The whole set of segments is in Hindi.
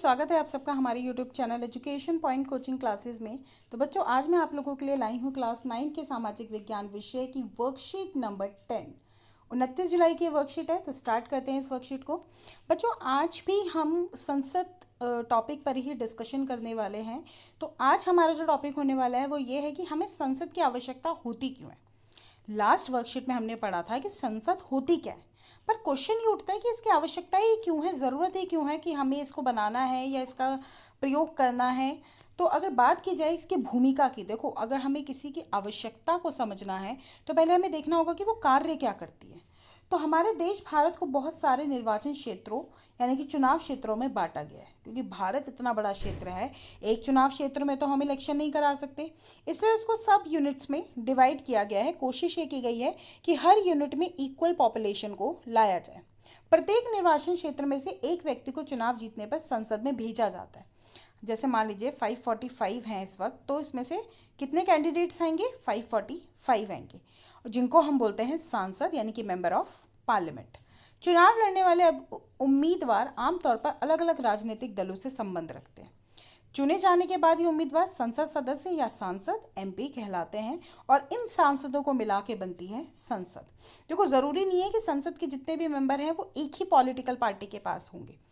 स्वागत है आप सबका हमारे YouTube channel education point coaching classes में। तो बच्चों, आज मैं आप लोगों के लिए लाई हूँ क्लास 9 के सामाजिक विज्ञान विषय की वर्कशीट नंबर 10। 29 जुलाई की वर्कशीट है, तो स्टार्ट करते हैं इस वर्कशीट को। बच्चों, आज भी हम संसद टॉपिक पर ही डिस्कशन करने वाले हैं। तो आज हमारा जो टॉपिक होने वाला है वो ये है कि हमें संसद की आवश्यकता होती क्यों है। लास्ट वर्कशीट में हमने पढ़ा था कि संसद होती क्या है, पर क्वेश्चन ये उठता है कि इसकी आवश्यकता ही क्यों है, ज़रूरत ही क्यों है कि हमें इसको बनाना है या इसका प्रयोग करना है। तो अगर बात की जाए इसकी भूमिका की, देखो अगर हमें किसी की आवश्यकता को समझना है तो पहले हमें देखना होगा कि वो कार्य क्या करती है। तो हमारे देश भारत को बहुत सारे निर्वाचन क्षेत्रों यानी कि चुनाव क्षेत्रों में बांटा गया है, क्योंकि भारत इतना बड़ा क्षेत्र है। एक चुनाव क्षेत्र में तो हम इलेक्शन नहीं करा सकते, इसलिए उसको सब यूनिट्स में डिवाइड किया गया है। कोशिश ये की गई है कि हर यूनिट में इक्वल पॉपुलेशन को लाया जाए। प्रत्येक निर्वाचन क्षेत्र में से एक व्यक्ति को चुनाव जीतने पर संसद में भेजा जाता है। जैसे मान लीजिए 545 हैं इस वक्त, तो इसमें से कितने कैंडिडेट्स आएंगे? 545 आएंगे, जिनको हम बोलते हैं सांसद यानी कि मेंबर ऑफ पार्लियामेंट। चुनाव लड़ने वाले अब उम्मीदवार आमतौर पर अलग अलग राजनीतिक दलों से संबंध रखते हैं। चुने जाने के बाद ये उम्मीदवार संसद सदस्य या सांसद एमपी कहलाते हैं, और इन सांसदों को मिला के बनती है संसद। देखो, ज़रूरी नहीं है कि संसद के जितने भी मेंबर हैं वो एक ही पॉलिटिकल पार्टी के पास होंगे।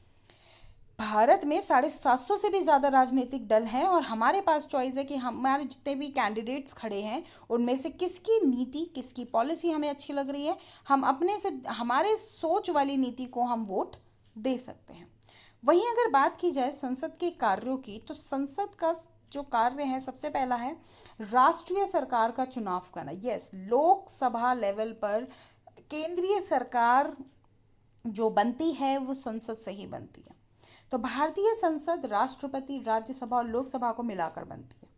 भारत में 750 से भी ज़्यादा राजनीतिक दल हैं, और हमारे पास चॉइस है कि हमारे जितने भी कैंडिडेट्स खड़े हैं उनमें से किसकी नीति, किसकी पॉलिसी हमें अच्छी लग रही है, हम अपने से हमारे सोच वाली नीति को हम वोट दे सकते हैं। वहीं अगर बात की जाए संसद के कार्यों की, तो संसद का जो कार्य है सबसे पहला है राष्ट्रीय सरकार का चुनाव करना। यस, लोकसभा लेवल पर केंद्रीय सरकार जो बनती है वो संसद से ही बनती है। तो भारतीय संसद राष्ट्रपति, राज्यसभा और लोकसभा को मिलाकर बनती है।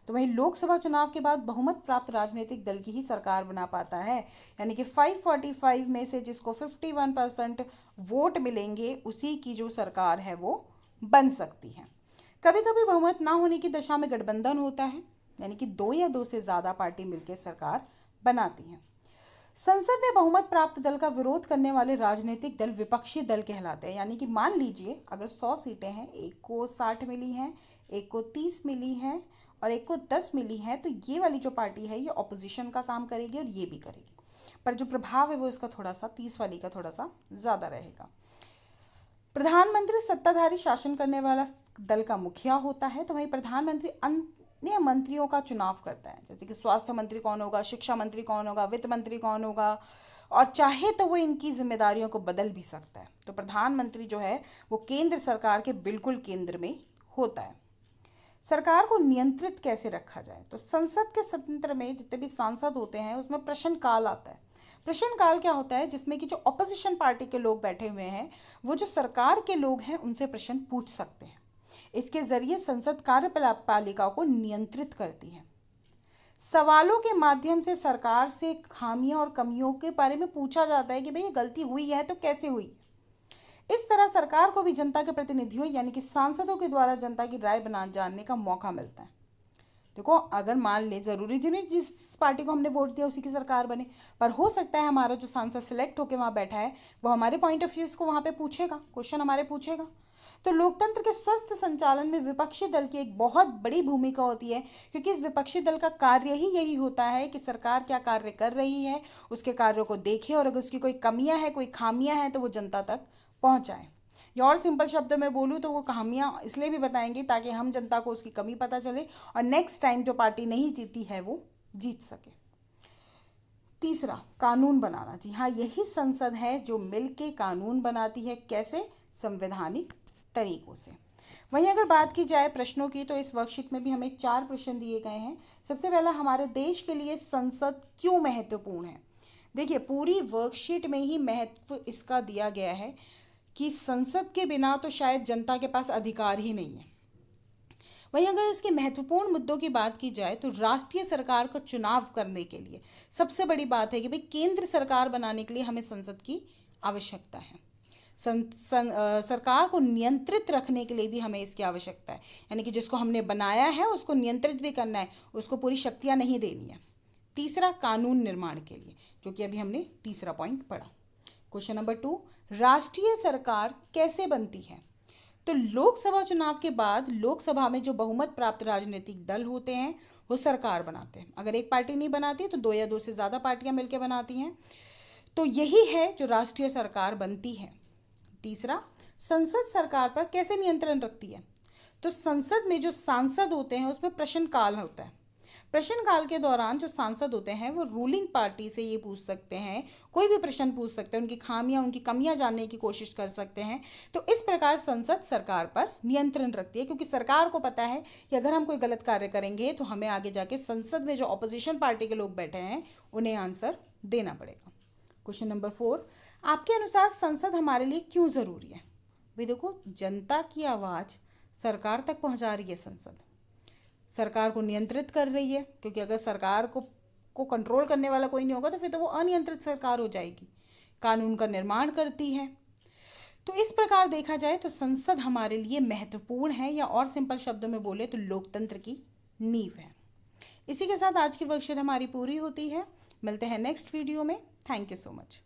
तो वहीं लोकसभा चुनाव के बाद बहुमत प्राप्त राजनीतिक दल की ही सरकार बना पाता है, यानी कि 545 में से जिसको 51% वोट मिलेंगे उसी की जो सरकार है वो बन सकती है। कभी कभी बहुमत ना होने की दशा में गठबंधन होता है, यानी कि दो या दो से ज़्यादा पार्टी मिलकर सरकार बनाती हैं। संसद में बहुमत प्राप्त दल का विरोध करने वाले राजनीतिक दल विपक्षी दल कहलाते हैं। यानी कि मान लीजिए अगर 100 सीटें हैं, एक को 60 मिली हैं, एक को 30 मिली हैं और एक को 10 मिली हैं, तो ये वाली जो पार्टी है ये ऑपोजिशन का काम करेगी और ये भी करेगी, पर जो प्रभाव है वो इसका थोड़ा सा 30 वाली का थोड़ा सा ज़्यादा रहेगा। प्रधानमंत्री सत्ताधारी शासन करने वाला दल का मुखिया होता है। तो वहीं प्रधानमंत्री अन्य मंत्रियों का चुनाव करता है, जैसे कि स्वास्थ्य मंत्री कौन होगा, शिक्षा मंत्री कौन होगा, वित्त मंत्री कौन होगा, और चाहे तो वो इनकी जिम्मेदारियों को बदल भी सकता है। तो प्रधानमंत्री जो है वो केंद्र सरकार के बिल्कुल केंद्र में होता है। सरकार को नियंत्रित कैसे रखा जाए, तो संसद के सत्र में जितने भी सांसद होते हैं उसमें प्रश्नकाल आता है। प्रश्नकाल क्या होता है? जिसमें कि जो ऑपोजिशन पार्टी के लोग बैठे हुए हैं वो जो सरकार के लोग हैं उनसे प्रश्न पूछ सकते हैं। इसके जरिए संसद कार्यपालिका को नियंत्रित करती है। सवालों के माध्यम से सरकार से खामियां और कमियों के बारे में पूछा जाता है कि भाई ये गलती हुई है तो कैसे हुई। इस तरह सरकार को भी जनता के प्रतिनिधियों यानी कि सांसदों के द्वारा जनता की राय बना जानने का मौका मिलता है। देखो, अगर मान ले, जरूरी तो नहीं जिस पार्टी को हमने वोट दिया उसी की सरकार बने, पर हो सकता है हमारा जो सांसद सिलेक्ट होकर वहाँ बैठा है वो हमारे पॉइंट ऑफ व्यूज को वहाँ पे पूछेगा, क्वेश्चन हमारे पूछेगा। तो लोकतंत्र के स्वस्थ संचालन में विपक्षी दल की एक बहुत बड़ी भूमिका होती है, क्योंकि इस विपक्षी दल का कार्य ही यही होता है कि सरकार क्या कार्य कर रही है उसके कार्यों को देखे, और अगर उसकी कोई कमियां हैं, कोई खामियां हैं, तो वो जनता तक पहुंचाए। या और सिंपल शब्द में बोलूँ तो वो कहानियाँ इसलिए भी बताएंगे ताकि हम जनता को उसकी कमी पता चले और नेक्स्ट टाइम जो पार्टी नहीं जीती है वो जीत सके। तीसरा, कानून बनाना। जी हाँ, यही संसद है जो मिलके कानून बनाती है। कैसे? संवैधानिक तरीकों से। वहीं अगर बात की जाए प्रश्नों की, तो इस वर्कशीट में भी हमें 4 प्रश्न दिए गए हैं। सबसे पहला, हमारे देश के लिए संसद क्यों महत्वपूर्ण है। देखिए, पूरी वर्कशीट में ही महत्व इसका दिया गया है कि संसद के बिना तो शायद जनता के पास अधिकार ही नहीं है। वहीं अगर इसके महत्वपूर्ण मुद्दों की बात की जाए, तो राष्ट्रीय सरकार का चुनाव करने के लिए सबसे बड़ी बात है कि भाई केंद्र सरकार बनाने के लिए हमें संसद की आवश्यकता है। सरकार को नियंत्रित रखने के लिए भी हमें इसकी आवश्यकता है, यानी कि जिसको हमने बनाया है उसको नियंत्रित भी करना है, उसको पूरी शक्तियाँ नहीं देनी है। तीसरा, कानून निर्माण के लिए, जो कि अभी हमने तीसरा पॉइंट पढ़ा। क्वेश्चन नंबर 2, राष्ट्रीय सरकार कैसे बनती है। तो लोकसभा चुनाव के बाद लोकसभा में जो बहुमत प्राप्त राजनीतिक दल होते हैं वो सरकार बनाते हैं। अगर एक पार्टी नहीं बनाती तो दो या दो से ज़्यादा पार्टियां मिलकर बनाती हैं। तो यही है जो राष्ट्रीय सरकार बनती है। तीसरा, संसद सरकार पर कैसे नियंत्रण रखती है? तो संसद में जो सांसद होते हैं उसमें प्रश्नकाल होता है। प्रश्नकाल के दौरान जो सांसद होते हैं वो रूलिंग पार्टी से ये पूछ सकते हैं, कोई भी प्रश्न पूछ सकते हैं, उनकी खामियां उनकी कमियां जानने की कोशिश कर सकते हैं। तो इस प्रकार संसद सरकार पर नियंत्रण रखती है, क्योंकि सरकार को पता है कि अगर हम कोई गलत कार्य करेंगे तो हमें आगे जाके संसद में जो ऑपोजिशन पार्टी के लोग बैठे हैं उन्हें आंसर देना पड़ेगा। क्वेश्चन नंबर 4, आपके अनुसार संसद हमारे लिए क्यों ज़रूरी है? भाई देखो, जनता की आवाज़ सरकार तक पहुंचा रही है संसद, सरकार को नियंत्रित कर रही है, क्योंकि अगर सरकार को कंट्रोल करने वाला कोई नहीं होगा तो फिर तो वो अनियंत्रित सरकार हो जाएगी। कानून का निर्माण करती है। तो इस प्रकार देखा जाए तो संसद हमारे लिए महत्वपूर्ण है, या और सिंपल शब्दों में बोले तो लोकतंत्र की नींव है। इसी के साथ आज की वर्कशीट हमारी पूरी होती है। मिलते हैं नेक्स्ट वीडियो में। Thank you so much.